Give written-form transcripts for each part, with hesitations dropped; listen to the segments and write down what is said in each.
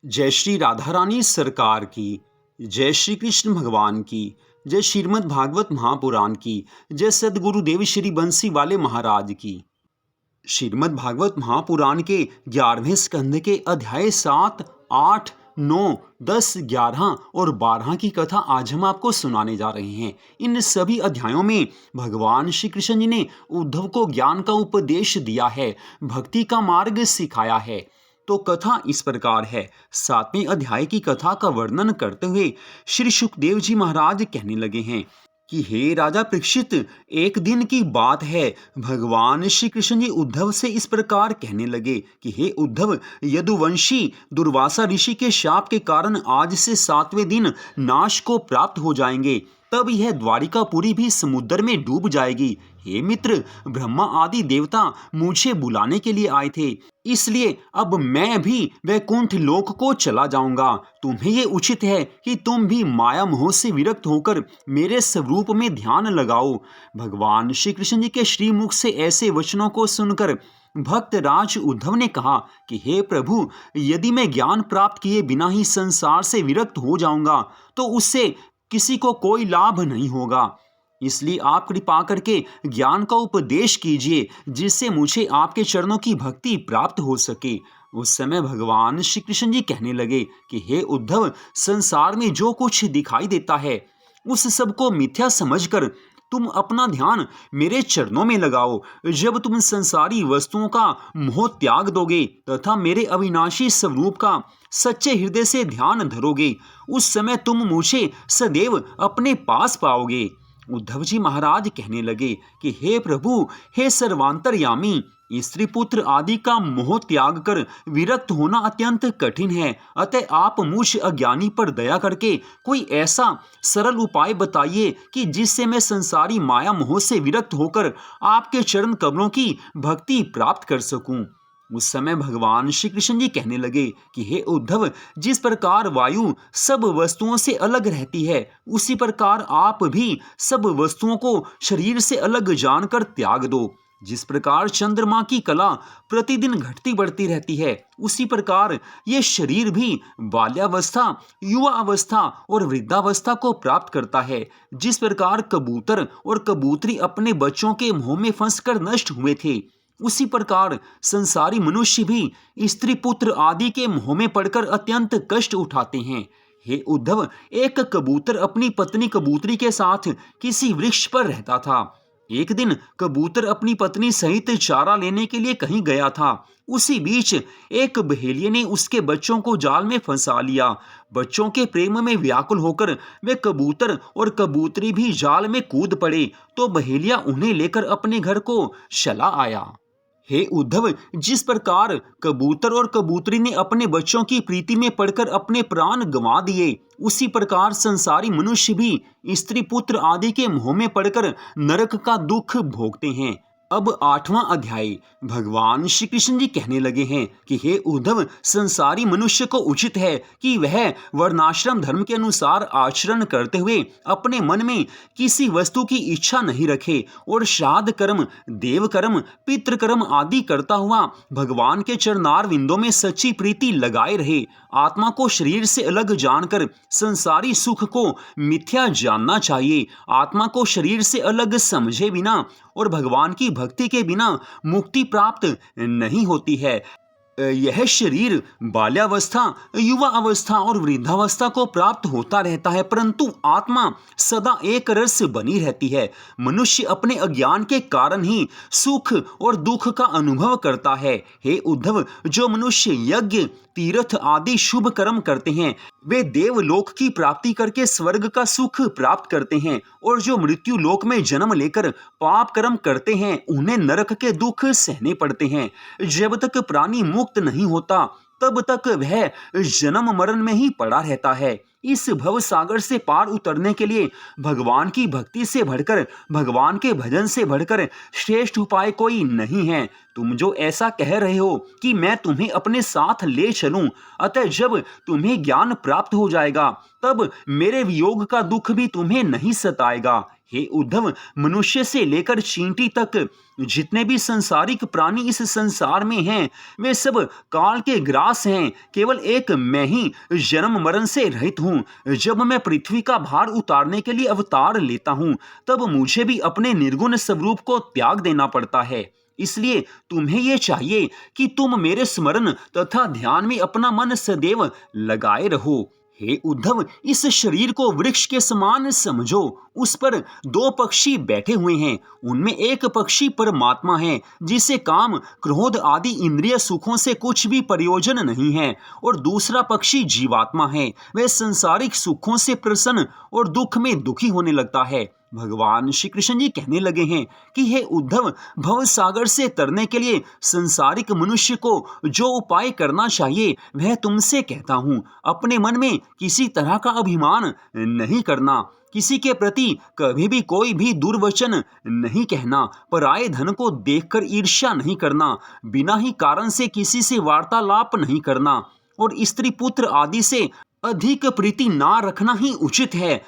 जय श्री राधा रानी सरकार की, जय श्री कृष्ण भगवान की, जय श्रीमद् भागवत महापुराण की, जय सदगुरुदेव श्री बंसी वाले महाराज की। श्रीमद् भागवत महापुराण के 11वें स्कंद के अध्याय 7, 8, 9, 10, 11 और 12 की कथा आज हम आपको सुनाने जा रहे हैं। इन सभी अध्यायों में भगवान श्री कृष्ण जी ने उद्धव को ज्ञान का उपदेश दिया है, भक्ति का मार्ग सिखाया है। तो कथा इस प्रकार है। 7वें अध्याय की कथा का वर्णन करते हुए श्री सुखदेव जी महाराज कहने लगे हैं कि हे राजा परीक्षित, एक दिन की बात है, भगवान श्री कृष्ण जी उद्धव से इस प्रकार कहने लगे कि हे उद्धव, यदुवंशी दुर्वासा ऋषि के शाप के कारण आज से 7वें दिन नाश को प्राप्त हो जाएंगे। तब यह द्वारिकापुरी भी समुद्र में डूब जाएगी। हे मित्र, ब्रह्मा आदि देवता मुझे बुलाने के लिए आए थे, इसलिए अब मैं भी वैकुंठ लोक को चला जाऊंगा। तुम्हें ये उचित है कि तुम भी माया मोह से विरक्त होकर मेरे स्वरूप में ध्यान लगाओ। भगवान श्री कृष्ण जी के श्रीमुख से ऐसे वचनों को सुनकर भक्त राज उद्धव ने कहा कि हे प्रभु, यदि मैं ज्ञान प्राप्त किए बिना ही संसार से विरक्त हो जाऊंगा तो उससे किसी को कोई लाभ नहीं होगा। इसलिए आप कृपा करके ज्ञान का उपदेश कीजिए, जिससे मुझे आपके चरणों की भक्ति प्राप्त हो सके। उस समय भगवान श्री कृष्ण जी कहने लगे कि हे उद्धव, संसार में जो कुछ दिखाई देता है उस सब को मिथ्या समझकर तुम अपना ध्यान मेरे चरणों में लगाओ। जब तुम संसारी वस्तुओं का मोह त्याग दोगे तथा मेरे अविनाशी स्वरूप का सच्चे हृदय से ध्यान धरोगे, उस समय तुम मुझे सदैव अपने पास पाओगे। उद्धव जी महाराज कहने लगे कि हे प्रभु, हे सर्वांतरयामी, स्त्री पुत्र आदि का मोह त्याग कर विरक्त होना अत्यंत कठिन है। अतः आप मुझ अज्ञानी पर दया करके कोई ऐसा सरल उपाय बताइए कि जिससे मैं संसारी माया मोह से विरक्त होकर आपके चरण कमलों की भक्ति प्राप्त कर सकूं। उस समय भगवान श्री कृष्ण जी कहने लगे कि हे उद्धव, जिस प्रकार वायु सब वस्तुओं से अलग रहती है, उसी प्रकार आप भी सब वस्तुओं को शरीर से अलग जानकर त्याग दो। जिस प्रकार चंद्रमा की कला प्रतिदिन घटती बढ़ती रहती है, उसी प्रकार ये शरीर भी बाल्यावस्था, युवा अवस्था और वृद्धावस्था को प्राप्त करता है। जिस प्रकार कबूतर और कबूतरी अपने बच्चों के मोह में फंसकर नष्ट हुए थे, उसी प्रकार संसारी मनुष्य भी स्त्री पुत्र आदि के मोह में पड़कर अत्यंत कष्ट उठाते हैं। हे उद्धव, एक कबूतर अपनी पत्नी कबूतरी के साथ किसी वृक्ष पर रहता था। एक दिन कबूतर अपनी पत्नी सहित चारा लेने के लिए कहीं गया था। उसी बीच एक बहेलिये ने उसके बच्चों को जाल में फंसा लिया। बच्चों के प्रेम में व्याकुल होकर वे कबूतर और कबूतरी भी जाल में कूद पड़े, तो बहेलिया उन्हें लेकर अपने घर को चला आया। हे उद्धव, जिस प्रकार कबूतर और कबूतरी ने अपने बच्चों की प्रीति में पड़कर अपने प्राण गंवा दिए, उसी प्रकार संसारी मनुष्य भी स्त्री पुत्र आदि के मोह में पड़कर नरक का दुख भोगते हैं। अब 8वां अध्याय। भगवान श्री कृष्ण जी कहने लगे हैं कि हे उद्धव, संसारी मनुष्य को उचित है कि वह वर्णाश्रम धर्म के अनुसार आचरण करते हुए अपने मन में किसी वस्तु की इच्छा नहीं रखे और श्राद्ध कर्म, देव कर्म, पितृ कर्म आदि करता हुआ भगवान के चरणार विंदों में सच्ची प्रीति लगाए रहे। आत्मा को शरीर से अलग जानकर संसारी सुख को मिथ्या जानना चाहिए। आत्मा को शरीर से अलग समझे बिना और भगवान की भक्ति के बिना मुक्ति प्राप्त नहीं होती है। यह शरीर बाल्यावस्था, युवा अवस्था और वृद्धावस्था को प्राप्त होता रहता है, परंतु आत्मा सदा एक रस बनी रहती है। मनुष्य अपने अज्ञान के कारण ही सुख और दुख का अनुभव करता है। हे उद्धव, जो मनुष्य यज्ञ, तीर्थ आदि शुभ कर्म करते हैं, वे देवलोक की प्राप्ति करके स्वर्ग का सुख प्राप्त करते हैं, और जो मृत्यु लोक में जन्म लेकर पाप कर्म करते हैं, उन्हें नरक के दुख सहने पड़ते हैं। जब तक प्राणी मुक्त नहीं होता, तब तक वह जन्म मरण में ही पड़ा रहता है। इस भव सागर से पार उतरने के लिए भगवान की भक्ति से बढ़कर, भगवान के भजन से बढ़कर श्रेष्ठ उपाय कोई नहीं है। तुम जो ऐसा कह रहे हो कि मैं तुम्हें अपने साथ ले चलूं, अतः जब तुम्हें ज्ञान प्राप्त हो जाएगा तब मेरे वियोग का दुख भी तुम्हें नहीं सताएगा। हे उद्धव, मनुष्य से लेकर चींटी तक जितने भी संसारिक प्राणी इस संसार में हैं, वे सब काल के ग्रास हैं। केवल एक मैं ही जन्म मरण से रहित हूँ। जब मैं पृथ्वी का भार उतारने के लिए अवतार लेता हूँ, तब मुझे भी अपने निर्गुण स्वरूप को त्याग देना पड़ता है। इसलिए तुम्हें यह चाहिए कि तुम मेरे स्मरण तथा ध्यान में अपना मन सदैव लगाए रहो। हे उद्धव, इस शरीर को वृक्ष के समान समझो। उस पर दो पक्षी बैठे हुए हैं। उनमें एक पक्षी परमात्मा है, जिसे काम, क्रोध आदि इंद्रिय सुखों से कुछ भी प्रयोजन नहीं है, और दूसरा पक्षी जीवात्मा है। वह संसारिक सुखों से प्रसन्न और दुख में दुखी होने लगता है। भगवान श्री कृष्ण जी कहने लगे हैं कि हे उद्धव, भव सागर से तरने के लिए संसारिक मनुष्य को जो उपाय करना चाहिए वह तुमसे कहता हूँ। अपने मन में किसी तरह का अभिमान नहीं करना, किसी के प्रति कभी भी कोई भी दुर्वचन नहीं कहना, पराये धन को देखकर ईर्ष्या नहीं करना, बिना ही कारण से किसी से वार्तालाप नहीं करना, और स्त्री पुत्र आदि से अधिक प्रीति ना रखना ही उचित है।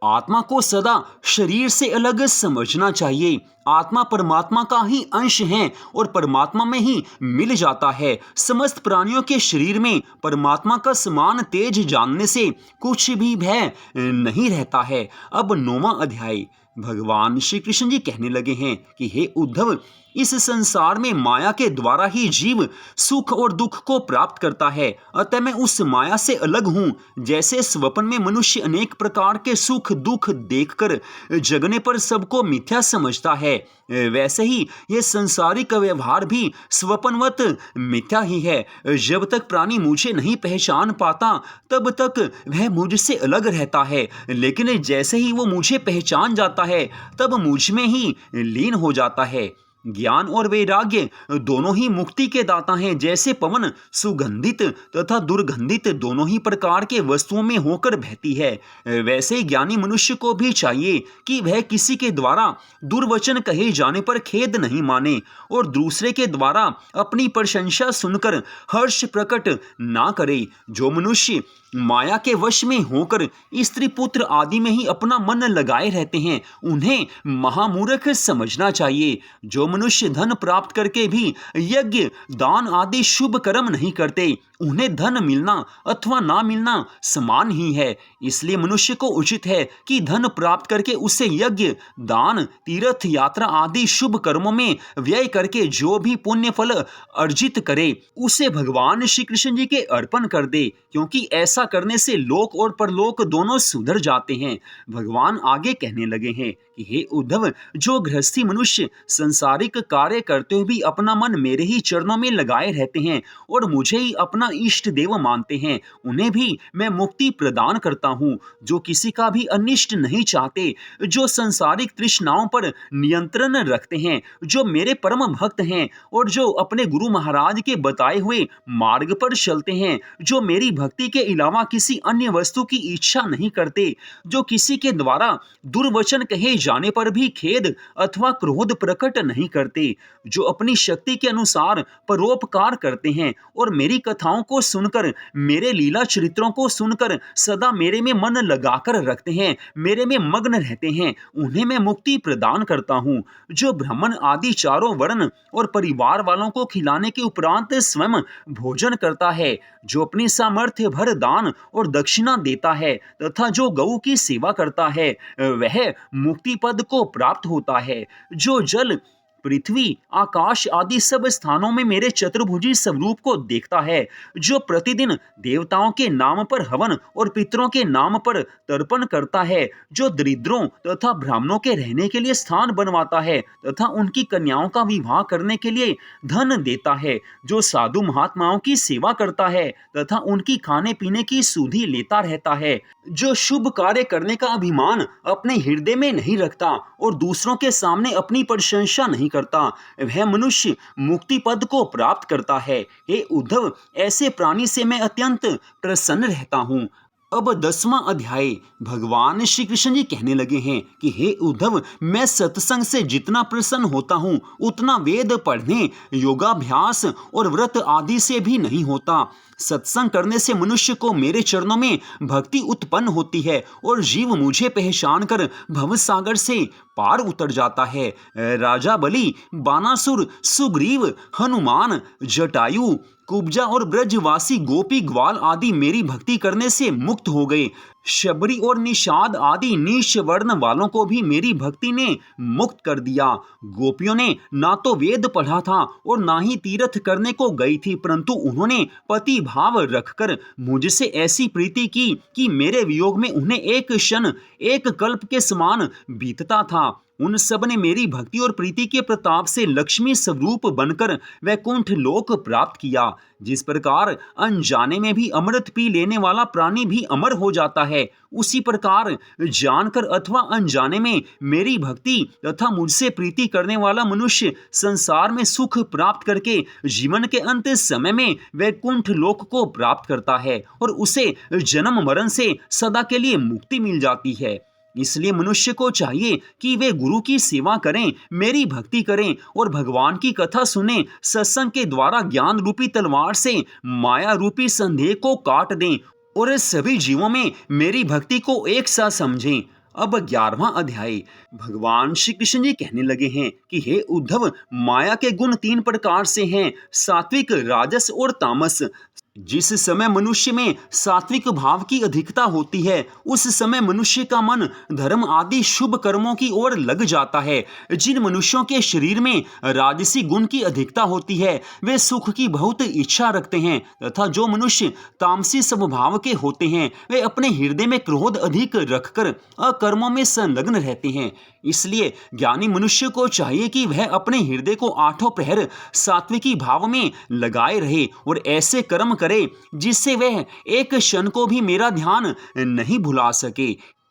आत्मा को सदा शरीर से अलग समझना चाहिए। आत्मा परमात्मा का ही अंश है और परमात्मा में ही मिल जाता है। समस्त प्राणियों के शरीर में परमात्मा का समान तेज जानने से कुछ भी भय नहीं रहता है। अब 9वां अध्याय। भगवान श्री कृष्ण जी कहने लगे हैं कि हे उद्धव, इस संसार में माया के द्वारा ही जीव सुख और दुख को प्राप्त करता है। अतः मैं उस माया से अलग हूँ। जैसे स्वप्न में मनुष्य अनेक प्रकार के सुख दुख देखकर जगने पर सबको मिथ्या समझता है, वैसे ही यह संसारिक व्यवहार भी स्वप्नवत मिथ्या ही है। जब तक प्राणी मुझे नहीं पहचान पाता, तब तक वह मुझसे अलग रहता है, लेकिन जैसे ही वो मुझे पहचान जाता है, तब मुझ में ही लीन हो जाता है। ज्ञान और वैराग्य दोनों ही मुक्ति के दाता हैं। जैसे पवन सुगंधित तथा दुर्गंधित दोनों ही प्रकार के वस्तुओं में होकर बहती है, वैसे ही ज्ञानी मनुष्य को भी चाहिए कि वह किसी के द्वारा दुर्वचन कहे जाने पर खेद नहीं माने और दूसरे के द्वारा अपनी प्रशंसा सुनकर हर्ष प्रकट ना करे। जो मनुष्य माया के वश में होकर स्त्री पुत्र आदि में ही अपना मन लगाए रहते हैं, उन्हें महामूर्ख समझना चाहिए। जो मनुष्य धन प्राप्त करके भी यज्ञ दान आदि शुभ कर्म नहीं करते, उन्हें धन मिलना अथवा ना मिलना समान ही है। इसलिए मनुष्य को उचित है कि धन प्राप्त करके उसे यज्ञ दान तीर्थ यात्रा आदि शुभ कर्मों में व्यय करके जो भी पुण्य फल अर्जित करे, उसे भगवान श्री कृष्ण जी के अर्पण कर दे, क्योंकि ऐसा करने से लोक और परलोक दोनों सुधर जाते हैं। भगवान आगे कहने लगे हैं कि हे उद्धव, जो गृहस्थी मनुष्य संसारिक कार्य करते हुए भी अपना मन मेरे ही चरणों में लगाए रहते हैं और मुझे ही अपना इष्ट देव मानते हैं, उन्हें भी मैं मुक्ति प्रदान करता हूँ। जो किसी का भी अनिष्ट नहीं चाहते, जो संसारिक तृष्णाओं पर नियंत्रण रखते हैं, जो मेरे परम भक्त हैं और जो अपने गुरु महाराज के बताए हुए मार्ग पर चलते हैं, जो मेरी भक्ति के अलावा किसी अन्य वस्तु की इच्छा नहीं करते, जो किसी के द्वारा दुर्वचन कहे जाने पर भी खेद अथवा क्रोध प्रकट नहीं करते, जो अपनी शक्ति के अनुसार परोपकार करते हैं और मेरी कथाओं को सुनकर, मेरे लीला चरित्रों को सुनकर सदा मेरे में मन लगाकर रखते हैं, मेरे में मग्न रहते हैं, उन्हें मैं मुक्ति प्रदान करता हूँ। जो ब्राह्मण आदि चारों वर्ण और परिवार वालों को खिलाने के उपरांत स्वयं भोजन करता है, जो अपनी सामर्थ्य भर दान और दक्षिणा देता है तथा जो गौ की सेवा करता है, वह मुक्ति पद को प्राप्त होता है। जो जल पृथ्वी आकाश आदि सब स्थानों में मेरे चतुर्भुजी स्वरूप को देखता है, जो प्रतिदिन देवताओं के नाम पर हवन और पितरों के नाम पर तर्पण करता है, जो दरिद्रों तथा ब्राह्मणों के रहने के लिए स्थान बनवाता है तथा उनकी कन्याओं का विवाह करने के लिए धन देता है, जो साधु महात्माओं की सेवा करता है तथा उनकी खाने पीने की सुधि लेता रहता है, जो शुभ कार्य करने का अभिमान अपने हृदय में नहीं रखता और दूसरों के सामने अपनी प्रशंसा नहीं करता, वह मनुष्य मुक्ति पद को प्राप्त करता है। हे उद्धव, ऐसे प्राणी से मैं अत्यंत प्रसन्न रहता हूँ। अब 10वां अध्याय भगवान श्री कृष्ण जी कहने लगे हैं कि हे उद्धव, मैं सत्संग से जितना प्रसन्न होता हूँ उतना वेद पढ़ने, योगाभ्यास और व्रत आदि से भी नहीं होता। सत्संग करने से मनुष्य को मेरे चरणों में भक्ति उत्पन्न होती है और जीव मुझे पहचान कर भवसागर से पार उतर जाता है। राजा बलि, बानासुर, सुग्रीव, हनुमान, जटायु, कुब्जा और ब्रजवासी गोपी ग्वाल आदि मेरी भक्ति करने से मुक्त हो गए। शबरी और निषाद आदि नीच वर्ण वालों को भी मेरी भक्ति ने मुक्त कर दिया। गोपियों ने ना तो वेद पढ़ा था और ना ही तीर्थ करने को गई थी, परंतु उन्होंने पति भाव रखकर मुझसे ऐसी प्रीति की कि मेरे वियोग में उन्हें एक क्षण एक कल्प के समान बीतता था। उन सब ने मेरी भक्ति और प्रीति के प्रताप से लक्ष्मी स्वरूप बनकर वैकुंठ लोक प्राप्त किया। जिस प्रकार अनजाने में भी अमृत पी लेने वाला प्राणी भी अमर हो जाता है, उसी प्रकार जानकर अथवा अनजाने में मेरी भक्ति तथा मुझसे प्रीति करने वाला मनुष्य संसार में सुख प्राप्त करके जीवन के अंत समय में वैकुंठ लोक को प्राप्त करता है और उसे जन्म मरण से सदा के लिए मुक्ति मिल जाती है। इसलिए मनुष्य को चाहिए कि वे गुरु की सेवा करें, मेरी भक्ति करें और भगवान की कथा सुने, सत्संग के द्वारा ज्ञान रूपी तलवार से माया रूपी संदेह को काट दें और सभी जीवों में मेरी भक्ति को एक सा समझें। अब 11वां अध्याय भगवान श्री कृष्ण जी कहने लगे हैं कि हे उद्धव, माया के गुण 3 प्रकार से हैं, सात्विक, राजस और तामस। जिस समय मनुष्य में सात्विक भाव की अधिकता होती है, उस समय मनुष्य का मन धर्म आदि शुभ कर्मों की ओर लग जाता है। जिन मनुष्यों के शरीर में राजसी गुण की अधिकता होती है, वे सुख की बहुत इच्छा रखते हैं, तथा जो मनुष्य तामसी स्वभाव के होते हैं, वे अपने हृदय में क्रोध अधिक रखकर अकर्मों में संलग्न रहते हैं। इसलिए ज्ञानी मनुष्य को चाहिए कि वह अपने हृदय को 8 प्रहर सात्विकी भाव में लगाए रहे और ऐसे कर्म करे जिससे वह एक क्षण को भी मेरा ध्यान नहीं भुला सके।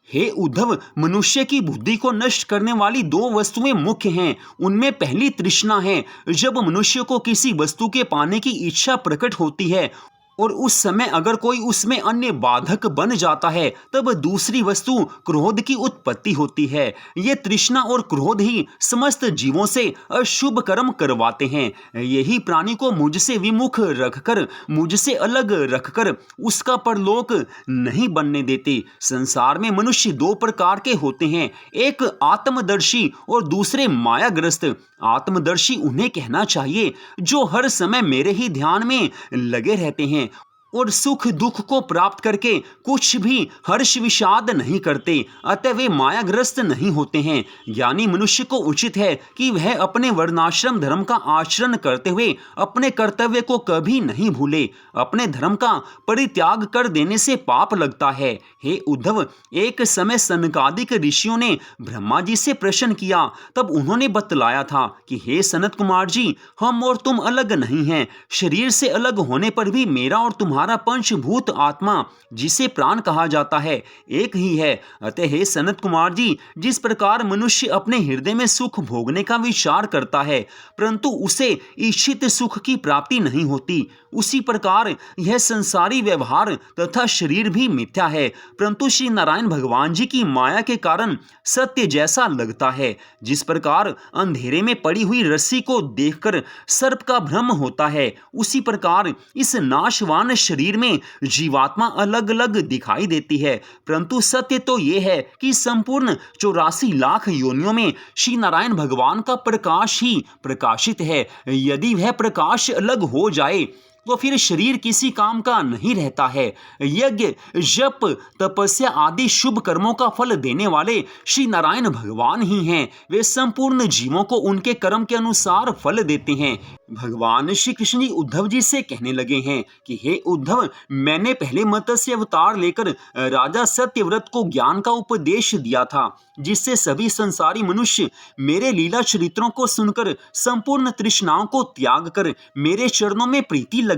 हे उद्धव, मनुष्य की बुद्धि को नष्ट करने वाली 2 वस्तुएं मुख्य हैं। उनमें पहली तृष्णा है। जब मनुष्य को किसी वस्तु के पाने की इच्छा प्रकट होती है और उस समय अगर कोई उसमें अन्य बाधक बन जाता है, तब दूसरी वस्तु क्रोध की उत्पत्ति होती है। ये तृष्णा और क्रोध ही समस्त जीवों से अशुभ कर्म करवाते हैं। यही प्राणी को मुझसे विमुख रखकर, मुझसे अलग रखकर उसका परलोक नहीं बनने देते। संसार में मनुष्य 2 प्रकार के होते हैं, एक आत्मदर्शी और दूसरे मायाग्रस्त। आत्मदर्शी उन्हें कहना चाहिए जो हर समय मेरे ही ध्यान में लगे रहते हैं और सुख दुख को प्राप्त करके कुछ भी हर्ष विषाद नहीं करते, अतः वे मायाग्रस्त नहीं होते हैं। ज्ञानी मनुष्य को उचित है कि वह अपने वर्णाश्रम धर्म का आचरण करते हुए अपने कर्तव्य को कभी नहीं भूले। अपने धर्म का परित्याग कर देने से पाप लगता है। हे उद्धव, एक समय सनकादिक ऋषियों ने ब्रह्मा जी से प्रश्न किया, तब उन्होंने बतलाया था कि हे सनत कुमार जी, हम और तुम अलग नहीं हैं। शरीर से अलग होने पर भी मेरा और तुम्हारा पंचभूत आत्मा, जिसे प्राण कहा जाता है, एक ही है। अतः हे सनत कुमार जी, जिस प्रकार मनुष्य अपने हृदय में सुख भोगने का विचार करता है परंतु उसे इच्छित सुख की प्राप्ति नहीं होती, उसी प्रकार यह संसारी व्यवहार तथा शरीर भी मिथ्या है, परंतु श्री नारायण भगवान जी की माया के कारण सत्य जैसा लगता है। जिस प्रकार अंधेरे में पड़ी हुई रस्सी को देखकर सर्प का भ्रम होता है, उसी प्रकार इस नाशवान शरीर में जीवात्मा अलग अलग दिखाई देती है, परंतु सत्य तो यह है कि संपूर्ण 84 लाख योनियों में श्री नारायण भगवान का प्रकाश ही प्रकाशित है। यदि वह प्रकाश अलग हो जाए तो फिर शरीर किसी काम का नहीं रहता है। यज्ञ, जप, तपस्या आदि शुभ कर्मों का फल देने वाले श्री नारायण भगवान ही हैं। वे संपूर्ण जीवों को उनके कर्म के अनुसार फल देते हैं। भगवान श्री कृष्ण जी उद्धव जी से कहने लगे हैं कि हे उद्धव, मैंने पहले मत्स्य अवतार लेकर राजा सत्यव्रत को ज्ञान का उपदेश दिया था, जिससे सभी संसारी मनुष्य मेरे लीला चरित्रों को सुनकर संपूर्ण तृष्णाओं को त्याग कर मेरे चरणों में प्रीति लगावें।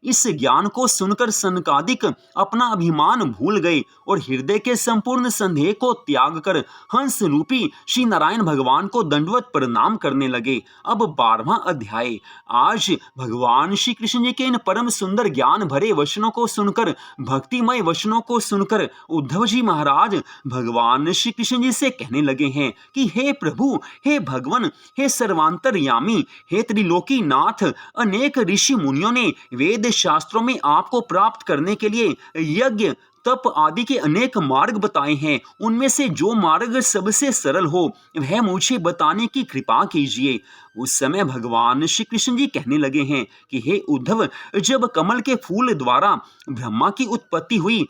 इस ज्ञान को सुनकर सनकादिक अपना अभिमान भूल गए और हृदय के संपूर्ण संदेह को त्याग कर हंस रूपी श्री नारायण भगवान को दंडवत प्रणाम करने लगे। अब 12वां अध्याय आज भगवान श्री कृष्ण जी के इन परम सुंदर ज्ञान भरे वचनों को सुनकर, भक्तिमय वचनों को सुनकर उद्धव जी महाराज भगवान श्री कृष्ण जी से कहने लगे हैं कि हे प्रभु, हे भगवान, हे सर्वांतरयामी, हे त्रिलोकी नाथ, अनेक ऋषि मुनियों ने वेद शास्त्रों में आपको प्राप्त करने के लिए यज्ञ, तप आदि के अनेक मार्ग बताए हैं। उनमें से जो मार्ग सबसे सरल हो वह मुझे बताने की कृपा कीजिए। उस समय भगवान श्री कृष्ण जी कहने लगे हैं कि हे उद्धव, जब कमल के फूल द्वारा ब्रह्मा की उत्पत्ति हुई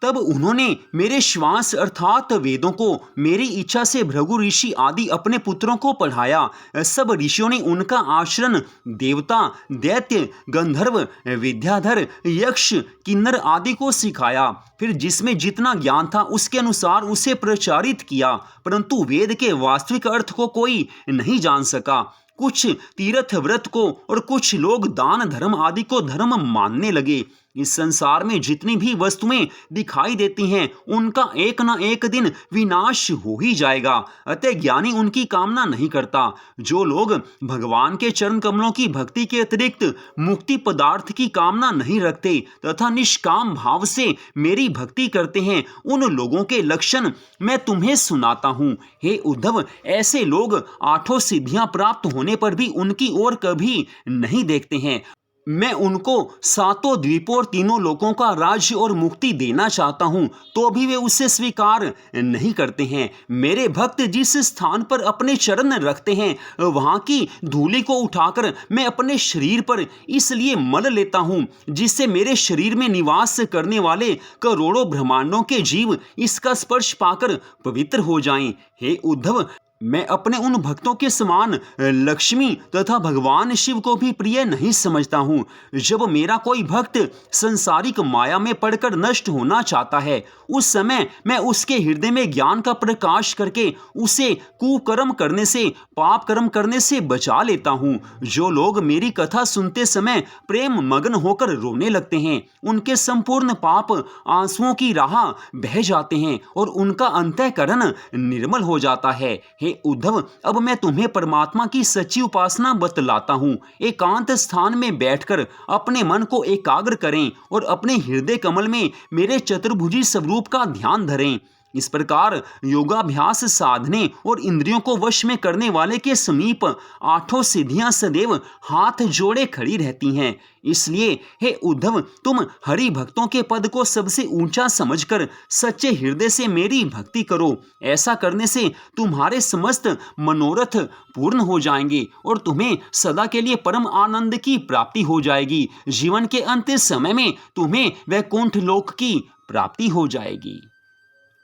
तब उन्होंने मेरे श्वास अर्थात वेदों को मेरी इच्छा से भृगु ऋषि आदि अपने पुत्रों को पढ़ाया। सब ऋषियों ने उनका आचरण देवता, दैत्य, गंधर्व, विद्याधर, यक्ष, किन्नर आदि को सिखाया। फिर जिसमें जितना ज्ञान था उसके अनुसार उसे प्रचारित किया, परंतु वेद के वास्तविक अर्थ को कोई नहीं जान सका। कुछ तीर्थ व्रत को और कुछ लोग दान धर्म आदि को धर्म मानने लगे। इस संसार में जितनी भी वस्तुएं दिखाई देती हैं उनका एक ना एक दिन विनाश हो ही जाएगा, अतः ज्ञानी उनकी कामना नहीं करता। जो लोग भगवान के चरण कमलों की भक्ति के अतिरिक्त मुक्ति पदार्थ की कामना नहीं रखते तथा निष्काम भाव से मेरी भक्ति करते हैं, उन लोगों के लक्षण मैं तुम्हें सुनाता हूँ। हे उद्धव, ऐसे लोग आठों सिद्धियां प्राप्त होने पर भी उनकी ओर कभी नहीं देखते हैं। मैं उनको सातों द्वीपों और तीनों लोकों का राज्य और मुक्ति देना चाहता हूं, तो भी वे उसे स्वीकार नहीं करते हैं। मेरे भक्त जिस स्थान पर अपने चरण रखते हैं वहां की धूलि को उठाकर मैं अपने शरीर पर इसलिए मल लेता हूं जिससे मेरे शरीर में निवास करने वाले करोड़ों ब्रह्मांडों के जीव इसका स्पर्श पाकर पवित्र हो जाएं। हे उद्धव, मैं अपने उन भक्तों के समान लक्ष्मी तथा भगवान शिव को भी प्रिय नहीं समझता हूँ। जब मेरा कोई भक्त संसारिक माया में पड़कर नष्ट होना चाहता है, उस समय मैं उसके हृदय में ज्ञान का प्रकाश करके उसे कुकर्म करने से, पाप कर्म करने से बचा लेता हूँ। जो लोग मेरी कथा सुनते समय प्रेम मग्न होकर रोने लगते हैं, उनके संपूर्ण पाप आंसुओं की राह बह जाते हैं और उनका अंतःकरण निर्मल हो जाता है। हे उद्धव, अब मैं तुम्हें परमात्मा की सच्ची उपासना बतलाता हूँ। एकांत स्थान में बैठकर अपने मन को एकाग्र करें और अपने हृदय कमल में मेरे चतुर्भुजी स्वरूप का ध्यान धरें। इस प्रकार योगाभ्यास साधने और इंद्रियों को वश में करने वाले के समीप आठों सिद्धियां सदैव हाथ जोड़े खड़ी रहती हैं। इसलिए हे उद्धव, तुम हरि भक्तों के पद को सबसे ऊंचा समझकर सच्चे हृदय से मेरी भक्ति करो। ऐसा करने से तुम्हारे समस्त मनोरथ पूर्ण हो जाएंगे और तुम्हें सदा के लिए परम आनंद की प्राप्ति हो जाएगी। जीवन के अंतिम समय में तुम्हें वैकुंठ लोक की प्राप्ति हो जाएगी।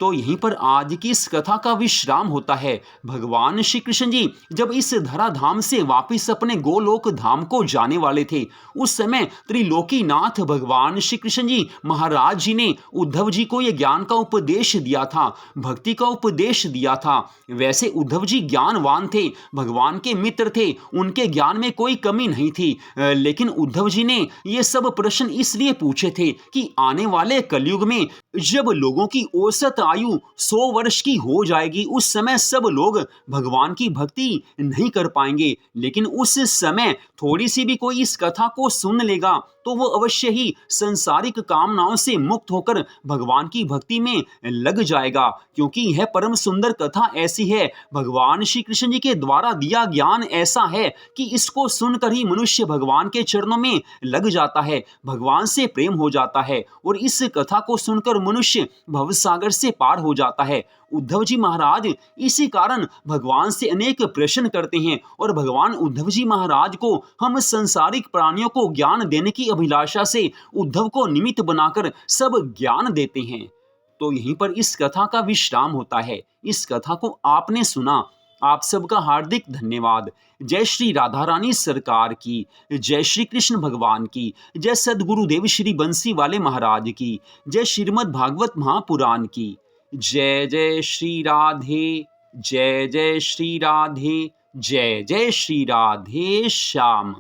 तो यहीं पर आज की इस कथा का विश्राम होता है। भगवान श्री कृष्ण जी जब इस धराधाम से वापिस अपने गोलोक धाम को जाने वाले थे, उस समय त्रिलोकी नाथ भगवान श्री कृष्ण जी महाराज जी ने उद्धव जी को यह ज्ञान का उपदेश दिया था, भक्ति का उपदेश दिया था। वैसे उद्धव जी ज्ञानवान थे, भगवान के मित्र थे, उनके ज्ञान में कोई कमी नहीं थी, लेकिन उद्धव जी ने ये सब प्रश्न इसलिए पूछे थे कि आने वाले कलयुग में जब लोगों की औसत आयु 100 वर्ष की हो जाएगी, उस समय सब लोग भगवान की भक्ति नहीं कर पाएंगे। लेकिन उस समय थोड़ी सी भी कोई इस कथा को सुन लेगा तो वो अवश्य ही संसारिक कामनाओं से मुक्त होकर भगवान की भक्ति में लग जाएगा, क्योंकि यह परम सुंदर कथा ऐसी है, भगवान श्री कृष्ण जी के द्वारा दिया ज्ञान ऐसा है कि इसको सुनकर ही मनुष्य भगवान के चरणों में लग जाता है, भगवान से प्रेम हो जाता है और इस कथा को सुनकर मनुष्य भवसागर से पार हो जाता है। उद्धव जी महाराज इसी कारण भगवान से अनेक प्रश्न करते हैं और भगवान उद्धव जी महाराज को हम संसारिक प्राणियों को ज्ञान देने की अभिलाषा से उद्धव को निमित्त बनाकर सब ज्ञान देते हैं। तो यहीं पर इस कथा का विश्राम होता है। इस कथा को आपने सुना, आप सबका हार्दिक धन्यवाद। जय श्री राधा रानी सरकार की, जय श्री कृष्ण भगवान की, जय सद्गुरुदेव श्री बंसी वाले महाराज की, जय श्रीमद् भागवत महापुराण की। जय जय श्री राधे, जय जय श्री राधे, जय जय श्री राधे श्याम।